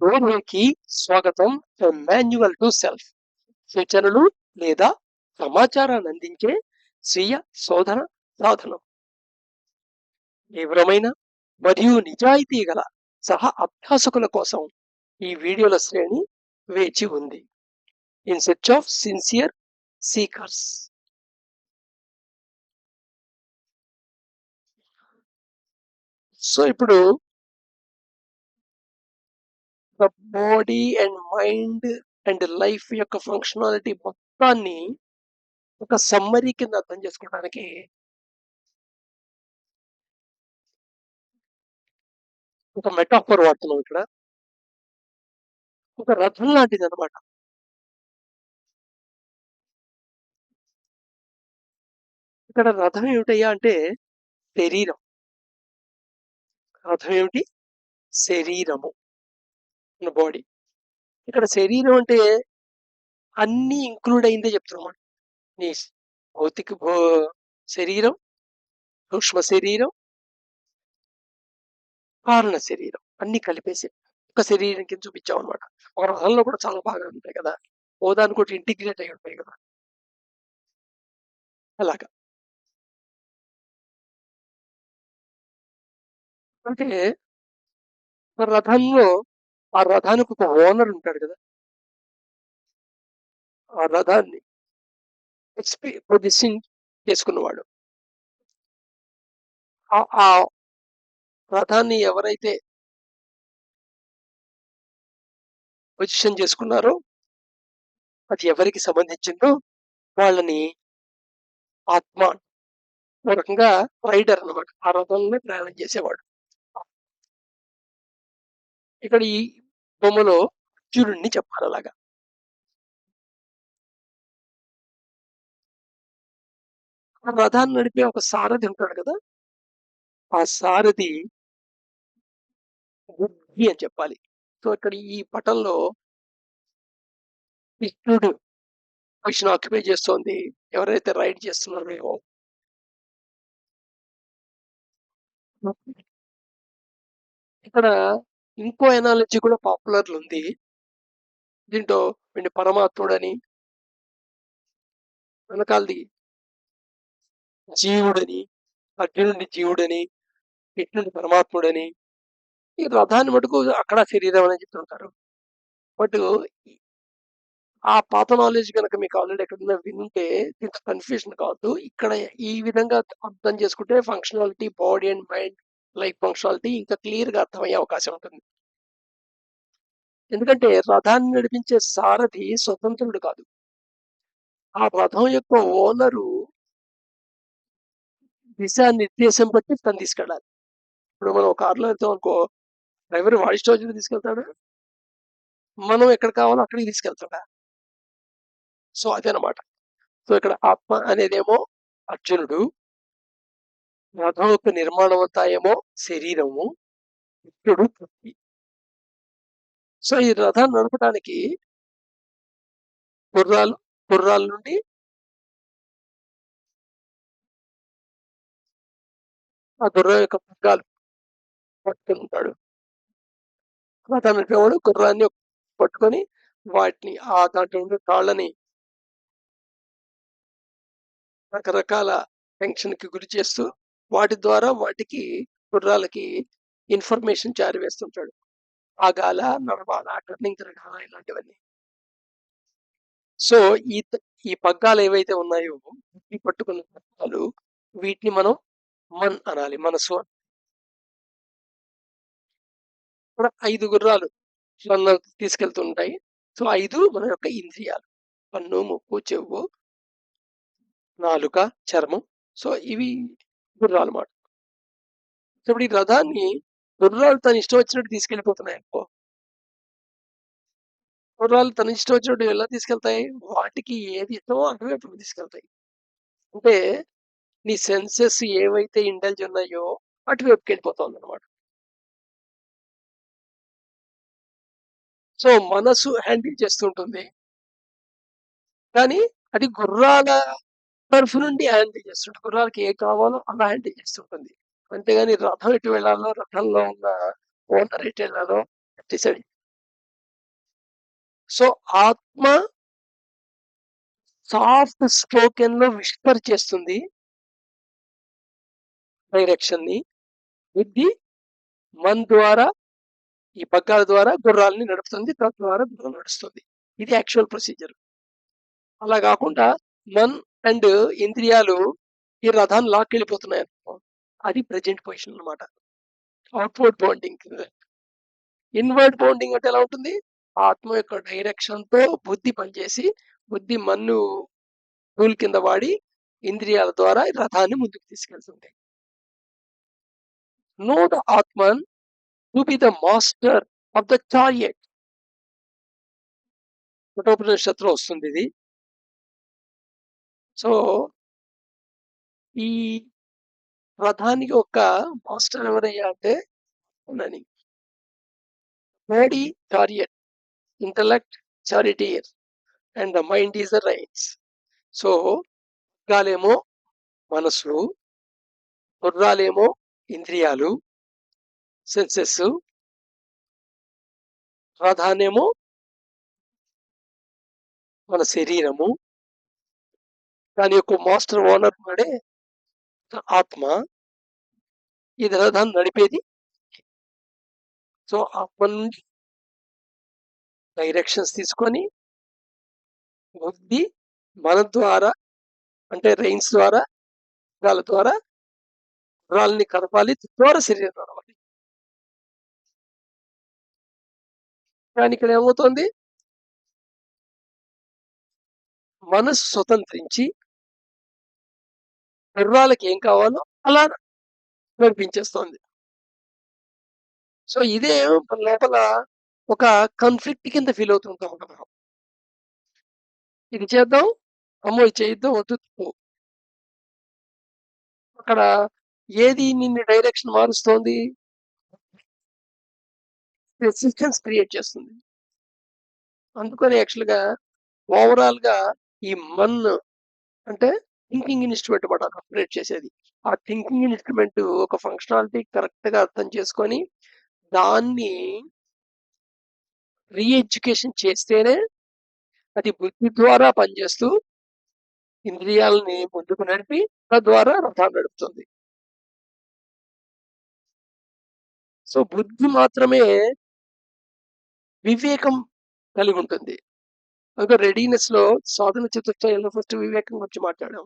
డోర్వేకి స్వాగతం. Manual to self సూచనలు లేదా సమాచారాన్ని అందించే స్వీయ శోధన సాధనం. తీవ్రమైన మరియు నిజాయితీ గల సహ అభ్యాసకుల కోసం ఈ వీడియోల శ్రేణి వేచి ఉంది. In search of sincere seekers. So ఇప్పుడు the body and mind and life యొక్క ఫంక్షనాలిటీ మొత్తాన్ని ఒక సమ్మరీ కింద అర్థం చేసుకోవడానికి ఒక మెటాఫర్ వాడుతున్నాం ఇక్కడ. ఒక రథం లాంటిది అనమాట. ఇక్కడ రథం ఏమిటయ్యా అంటే శరీరం. రథం ఏమిటి? శరీరము, మన బాడీ. ఇక్కడ శరీరం అంటే అన్ని ఇంక్లూడ్ అయిందే చెప్తున్నాం. నీ భౌతిక శరీరం, సూక్ష్మ శరీరం, కారణ శరీరం అన్ని కలిపేసి ఒక శరీరం కింద చూపించాం అనమాట. ఒక రథంలో కూడా చాలా బాగా ఉంటాయి కదా, ఓ దానికి ఒకటి ఇంటిగ్రేట్ అయి ఉంటాయి కదా, అలాగా. అంటే రథంలో ఆ రథానికి ఒక ఓనర్ ఉంటాడు కదా, ఆ రథాన్ని పొజిషన్ చేసుకున్నవాడు. ఆ రథాన్ని ఎవరైతే పొజిషన్ చేసుకున్నారో అది ఎవరికి సంబంధించిందో వాళ్ళని ఆత్మ, ఒక రకంగా రైడర్ అనమాట, ఆ రథంలో ప్రయాణం చేసేవాడు. ఇక్కడ ఈ బొమ్మలో అర్జునుడిని చెప్పాలి అలాగా. ఆ రథాన్ని నడిపే ఒక సారథి ఉంటాడు కదా, ఆ సారథి బుద్ధి అని చెప్పాలి. సో ఇక్కడ ఈ పటంలో కృష్ణుడు పొజిషన్ ఆక్యుపై చేస్తోంది ఎవరైతే రైడ్ చేస్తున్నారో. ఇక్కడ ఇంకో ఎనాలజీ కూడా పాపులర్ ఉంది. దీంట్లో వీడిని పరమాత్ముడని, వెనకాలది జీవుడని, అర్జునుడిని జీవుడని, కృష్ణుడిని పరమాత్ముడని, ఈ రథాన్ని మటుకు అక్కడ శరీరం అని చెప్తుంటారు. బట్ ఆ పాత నాలెడ్జ్ కనుక మీకు ఆల్రెడీ ఎక్కడైనా వింటే ఇంత కన్ఫ్యూజన్ కావద్దు. ఇక్కడ ఈ విధంగా అర్థం చేసుకుంటే functionality, body and mind life functionality ఇంకా క్లియర్ గా అర్థమయ్యే అవకాశం ఉంటుంది. ఎందుకంటే రథాన్ని నడిపించే సారథి స్వతంత్రుడు కాదు, ఆ రథం యొక్క ఓనరు దిశానిర్దేశం బట్టి తను తీసుకెళ్ళాలి. ఇప్పుడు మనం కారులో వెళ్తాం అనుకో, డ్రైవర్ వాడి ఇష్టం తీసుకెళ్తాడు, మనం ఎక్కడ కావాలో అక్కడికి తీసుకెళ్తాడా. సో అదనమాట. సో ఇక్కడ ఆత్మ అనేదేమో అర్జునుడు, రథం యొక్క నిర్మాణం అంతా ఏమో శరీరము, కృష్ణుడు పృథ్వీ. సో ఈ రథాన్ని నడపడానికి గుర్రాల నుండి ఆ గుర్రం యొక్క పగ్గాలు పట్టుకుని ఉంటాడు. రథాన్ని నడిపేవాడు గుర్రాన్ని పట్టుకొని వాటిని ఆ దాంట్లో ఉండే తాళ్ళని రకరకాల టెన్షన్ కి గురి చేస్తూ వాటి ద్వారా వాటికి గుర్రాలకి ఇన్ఫర్మేషన్ చేరవేస్తుంటాడు. ఆగాల, నడవాల, టర్నింగ్ తిరగాల, ఇలాంటివన్నీ. సో ఈ ఈ పగ్గాలు ఏవైతే ఉన్నాయో ఈ పట్టుకున్న పగ్గాలు, వీటిని మనం మన్ అనాలి, మనసు. కూడా 5 గుర్రాలు నన్ను తీసుకెళ్తుంటాయి. సో 5 మన యొక్క ఇంద్రియాలు: కన్ను, ముక్కు, చెవు, నాలుక, చర్మం. సో ఇవి గుర్రాలు మాట. సో ఇప్పుడు ఈ రథాన్ని గుర్రాలు తన ఇష్టం వచ్చినట్టు తీసుకెళ్ళిపోతున్నాయి అనుకో, గుర్రాలు తన ఇష్టం వచ్చినట్టు ఎలా తీసుకెళ్తాయి? వాటికి ఏది ఇష్టమో అటువైపు తీసుకెళ్తాయి. అంటే నీ సెన్సెస్ ఏవైతే ఇండల్జ్ ఉన్నాయో అటువైపుకి వెళ్ళిపోతుంది అనమాట. సో మనసు హ్యాండిల్ చేస్తుంటుంది, కానీ అది గుర్రాల తరఫు నుండి హ్యాండిల్ చేస్తుంటుంది. గుర్రాలకి ఏ కావాలో అలా హ్యాండిల్ చేస్తుంటుంది. అంతేగాని రథం ఎటు వెళ్ళాలో, రథంలో ఉన్న ఓనర్ ఎటు వెళ్ళాలో డిసైడ్ సో ఆత్మ సాఫ్ట్ స్పోకెన్ లో విస్పర్ చేస్తుంది డైరెక్షన్ ని. బుద్ధి మన ద్వారా ఈ పగ్గాల ద్వారా గుర్రాలని నడుపుతుంది, తద్వారా గుర్రం నడుస్తుంది. ఇది యాక్చువల్ ప్రొసీజర్. అలా కాకుండా మన్ అండ్ ఇంద్రియాలు ఈ రథాన్ని లాక్కెళ్ళిపోతున్నాయి అనుకో, అది ప్రెజెంట్ పొజిషన్ అన్నమాట. Outward bounding. ఇన్వర్డ్ బౌండింగ్ అంటే ఎలా ఉంటుంది? ఆత్మ యొక్క డైరెక్షన్ తో బుద్ధి పనిచేసి, బుద్ధి మన్ను టూల్ కింద వాడి ఇంద్రియాల ద్వారా ఈ రథాన్ని ముందుకు తీసుకెళ్తుంది. Know the Atman to be the master of the chariot. కఠోపనిషత్తులో వస్తుంది ఇది. సో ఈ రథానికి ఒక మాస్టర్ ఎవరయ్యా అంటే ఉన్నాని. Body chariot, intellect charioteer and the mind is the reins. So గాలేమో మనసు, గుర్రాలేమో ఇంద్రియాలు, సెన్సెస్, రథానేమో మన శరీరము. దాని యొక్క మాస్టర్ ఓనర్ వాడే ఆత్మ. ఇది రథాన్ని నడిపేది. సో ఆత్మ నుండి డైరెక్షన్స్ తీసుకొని బుద్ధి మన ద్వారా అంటే రైన్స్ ద్వారా, గాల ద్వారా గుర్రాలని కదపాలి, ద్వారా శరీరం నడవాలి. కానీ ఇక్కడ ఏమవుతుంది? మనసు స్వతంత్రించి గుర్రాలకి ఏం కావాలో అలా నడిపించేస్తోంది. సో ఇదే మన లోపల ఒక కాన్ఫ్లిక్ట్ కింద ఫీల్ అవుతుంటాం కదా. ఇది చేద్దాం, అమ్మో ఇది చేయొద్దు, వద్దు, తప్పు. అక్కడ ఏది నిన్ను డైరెక్షన్ మారుస్తోంది? రెసిస్టెన్స్ క్రియేట్ చేస్తుంది. అందుకని యాక్చువల్ గా ఓవరాల్ గా ఈ మన్ అంటే థింకింగ్ ఇన్స్ట్రుమెంట్ మాట ఆపరేట్ చేసేది. ఆ థింకింగ్ ఇన్స్ట్రుమెంట్ ఒక ఫంక్షనాలిటీ కరెక్ట్ గా అర్థం చేసుకొని దాన్ని రీఎడ్యుకేషన్ చేస్తేనే అది బుద్ధి ద్వారా పనిచేస్తూ ఇంద్రియాలని ముందుకు నడిపి తద్వారా రథాన్ని నడుపుతుంది. సో బుద్ధి మాత్రమే వివేకం కలిగి ఉంటుంది. ఇంకా రెడీనెస్ లో సాధన చతుష్టయంలో ఫస్ట్ వివేకం గురించి మాట్లాడాం.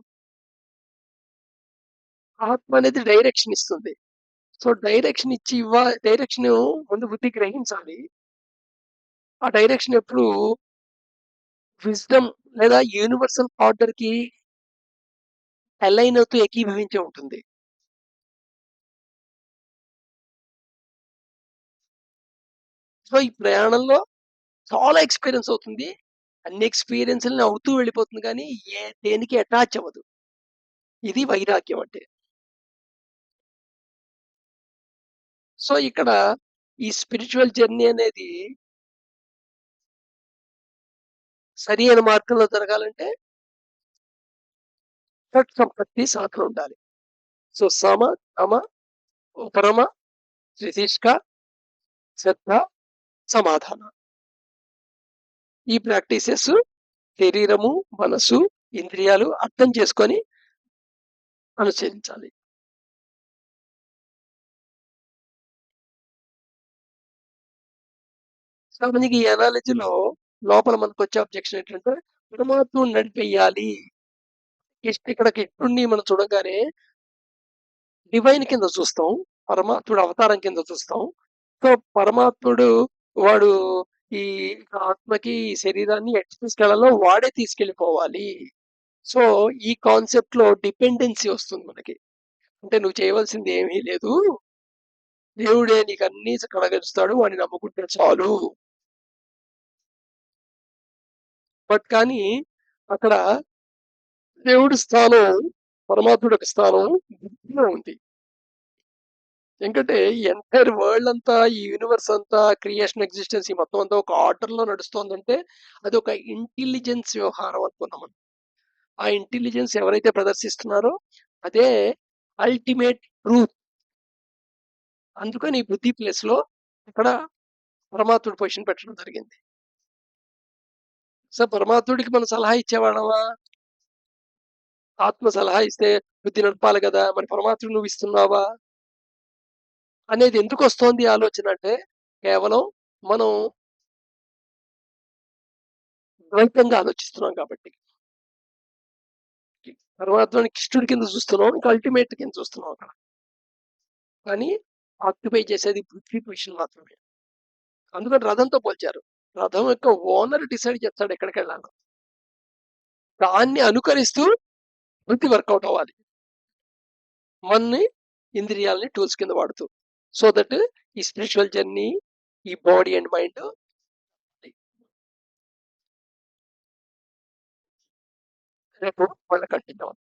ఆత్మ అనేది డైరెక్షన్ ఇస్తుంది. సో డైరెక్షన్ ఇచ్చి డైరెక్షన్ ముందు బుద్ధి గ్రహించాలి. ఆ డైరెక్షన్ ఎప్పుడు విజ్డమ్ లేదా యూనివర్సల్ ఆర్డర్ కి అలైన్ అవుతూ ఏకీభవించే ఉంటుంది. సో ఈ ప్రయాణంలో చాలా ఎక్స్పీరియన్స్ అవుతుంది. అన్ని ఎక్స్పీరియన్స్‌లని అవుతూ వెళ్ళిపోతుంది కానీ దేనికి అటాచ్ అవ్వదు. ఇది వైరాగ్యం అంటే. సో ఇక్కడ ఈ స్పిరిచువల్ జర్నీ అనేది సరి అయిన మార్గంలో జరగాలంటే షట్ సంపత్తి సాధన ఉండాలి. సో సమ, తమ, ఉపరమ, త్రితిష్క, శ్రద్ధ, సమాధాన. ఈ ప్రాక్టీసెస్ శరీరము, మనసు, ఇంద్రియాలు అర్థం చేసుకొని అనుసరించాలి. సో మనకి ఈ అనాలజీలో లోపల మనకొచ్చే అబ్జెక్షన్ ఏంటంటే పరమాత్ముడిని నడిపెయ్యాలి. ఇక్కడ కృష్ణుడిని మనం చూడంగానే డివైన్ కింద చూస్తాం. పరమాత్ముడు అవతారం కింద చూస్తాం. సో పరమాత్ముడు వాడు ఈ ఆత్మకి ఈ శరీరాన్ని ఎట్లా తీసుకెళ్లాలో వాడే తీసుకెళ్ళిపోవాలి. సో ఈ కాన్సెప్ట్ లో డిపెండెన్సీ వస్తుంది మనకి. అంటే నువ్వు చేయవలసింది ఏమీ లేదు, దేవుడే నీకు అన్ని కడగలుస్తాడు, వాడిని నమ్ముకుంటే చాలు. బట్ కానీ అక్కడ దేవుడి స్థానం, పరమాత్ముడి యొక్క స్థానం బుద్ధిలో ఉంది. ఎందుకంటే ఎంటైర్ వరల్డ్ అంతా, ఈ యూనివర్స్ అంతా, క్రియేషన్ ఎగ్జిస్టెన్స్ ఈ మొత్తం అంతా ఒక ఆర్డర్ లో నడుస్తోందంటే అది ఒక ఇంటెలిజెన్స్ వ్యవహారం అనుకున్నాం మనం. ఆ ఇంటెలిజెన్స్ ఎవరైతే ప్రదర్శిస్తున్నారో అదే అల్టిమేట్ ట్రూత్. అందుకని ఈ బుద్ధి ప్లేస్ లో ఇక్కడ పరమాత్ముడి పొజిషన్ పెట్టడం జరిగింది. సో, పరమాత్ముడికి మనం సలహా ఇచ్చేవాళ్ళమా? ఆత్మ సలహా ఇస్తే బుద్ధి నడపాలి గదా! మరి పరమాత్ముడికి నువ్వు ఇస్తున్నావా? అనేది ఎందుకొస్తోంది ఆలోచన అంటే, కేవలం మనం ద్వైతంగా ఆలోచిస్తున్నాం కాబట్టి. పరమాత్మని కృష్ణుడి కింద చూస్తున్నాం. ఇంకా అల్టిమేట్ కింద చూస్తున్నాం అక్కడ. కానీ ఆక్యుపై చేసేది పృథ్వీ పొజిషన్ మాత్రమే. అందుకని రథంతో పోల్చారు. రథం యొక్క ఓనర్ డిసైడ్ చేస్తాడు ఎక్కడికెళ్ళాలో. దాన్ని అనుకరిస్తూ బుద్ధి వర్కౌట్ అవ్వాలి. మనని ఇంద్రియాలని టూల్స్ కింద వాడుతూ. సో దట్ ఈ స్పిరిచువల్ జర్నీ, ఈ బాడీ అండ్ మైండ్ రేపు మళ్ళీ కంటిన్యూ అవుతుంది.